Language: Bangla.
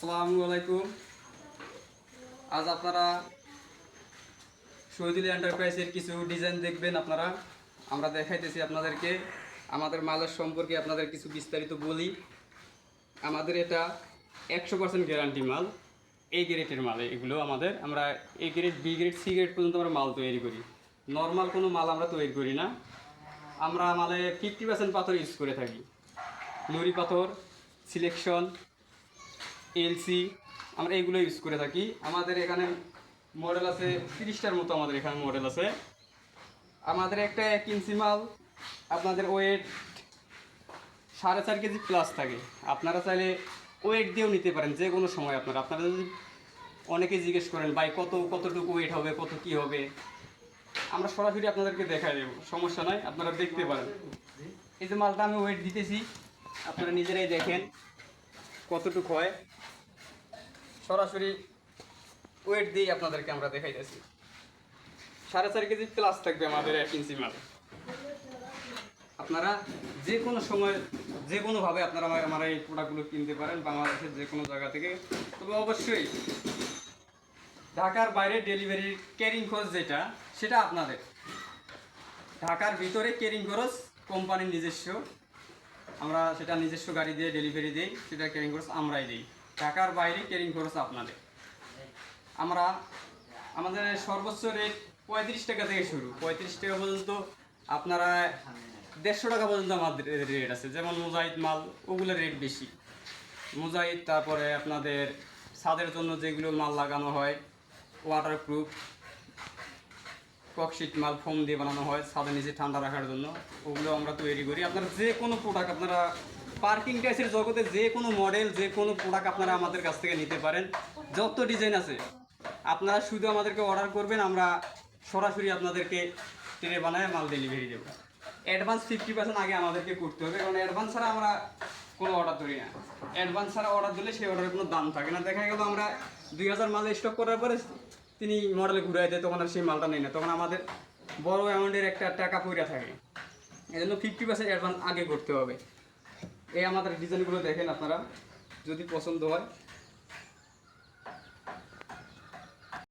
আসসালামু আলাইকুম। আজ আপনারা শহীদুল এন্টারপ্রাইজের কিছু ডিজাইন দেখবেন। আমরা দেখাইতেছি আপনাদেরকে আমাদের মালের সম্পর্কে আপনাদের কিছু বিস্তারিত বলি। আমাদের এটা 100% গ্যারান্টি মাল, এ গ্রেডের মাল এগুলো আমরা A grade, B grade, C grade পর্যন্ত আমরা মাল তৈরি করি। নর্মাল কোনো মাল আমরা তৈরি করি না। আমরা মালে 50% পাথর ইউজ করে থাকি। নুড়ি পাথর, সিলেকশন, এলসি, আমরা এগুলো ইউজ করে থাকি। আমাদের এখানে মডেল আছে 30টার মতো। আমাদের এখানে মডেল আছে। আমাদের একটা 1 ইঞ্চি মাল আপনাদের ওয়েট 4.5 কেজি প্লাস থাকে। আপনারা চাইলে ওয়েট দিয়েও নিতে পারেন যে কোনো সময়। আপনারা যদি অনেকে জিজ্ঞেস করেন ভাই কতটুকু ওয়েট হবে, কত কি হবে, আমরা সরাসরি আপনাদেরকে দেখাই দেবো, সমস্যা নয়, আপনারা দেখতে পারেন। এই যে মালটা আমি ওয়েট দিতেছি, আপনারা নিজেরাই দেখেন কতটুকু হয়। সরাসরি ওয়েট দিয়ে আপনাদেরকে আমরা দেখাইতেছি। 4.5 কেজি প্লাস থাকবে আমাদের 1 ইঞ্চি মাল। আপনারা যে কোনো সময় যে কোনোভাবে আপনারা আমার এই প্রোডাক্টগুলো কিনতে পারেন বাংলাদেশের যে কোনো জায়গা থেকে। তবে অবশ্যই ঢাকার বাইরে ডেলিভারির ক্যারিং খরচ যেটা, সেটা আপনাদের। ঢাকার ভিতরে ক্যারিং খরচ কোম্পানির নিজস্ব, আমরা সেটা নিজস্ব গাড়ি দিয়ে ডেলিভারি দিই, সেটা ক্যারিং খরচ আমরাই দিই। ঢাকার বাইরে ক্যারিং খরচ আপনাদের। আমাদের সর্বোচ্চ রেট 35 টাকা থেকে শুরু, 35 টাকা পর্যন্ত। আপনারা 150 টাকা পর্যন্ত আমাদের রেট আছে। যেমন মুজাহিদ মাল, ওগুলোর রেট বেশি। মুজাহিদ, তারপরে আপনাদের ছাদের জন্য যেগুলো মাল লাগানো হয়, ওয়াটারপ্রুফ ককশিট মাল ফোম দিয়ে বানানো হয় ছাদের নিচে ঠান্ডা রাখার জন্য, ওগুলো আমরা তৈরি করি। আপনারা যে কোনো প্রোডাক্ট, আপনারা পার্কিং টাইসের জগতে যে কোনো মডেল, যে কোনো প্রোডাক্ট আপনারা আমাদের কাছ থেকে নিতে পারেন। যত ডিজাইন আছে আপনারা শুধু আমাদেরকে অর্ডার করবেন, আমরা সরাসরি আপনাদেরকে ট্রে বানায় মাল ডেলিভারি দেবো। অ্যাডভান্স 50% আগে আমাদেরকে করতে হবে, কারণ অ্যাডভান্স ছাড়া আমরা কোনো অর্ডার ধরি না। অ্যাডভান্স ছাড়া অর্ডার দিলে সেই অর্ডারের কোনো দাম থাকে না। দেখা গেল আমরা 2000 মাল স্টক করার পরে তিনি মডেলে ঘুরে দেয়, তখন আর সেই মালটা নেই না, তখন আমাদের বড় অ্যামাউন্টের একটা টাকা পড়ে থাকে। এই জন্য 50% অ্যাডভান্স আগে করতে হবে। এই আমাদের ডিজাইনগুলো দেখেন, আপনারা যদি পছন্দ হয়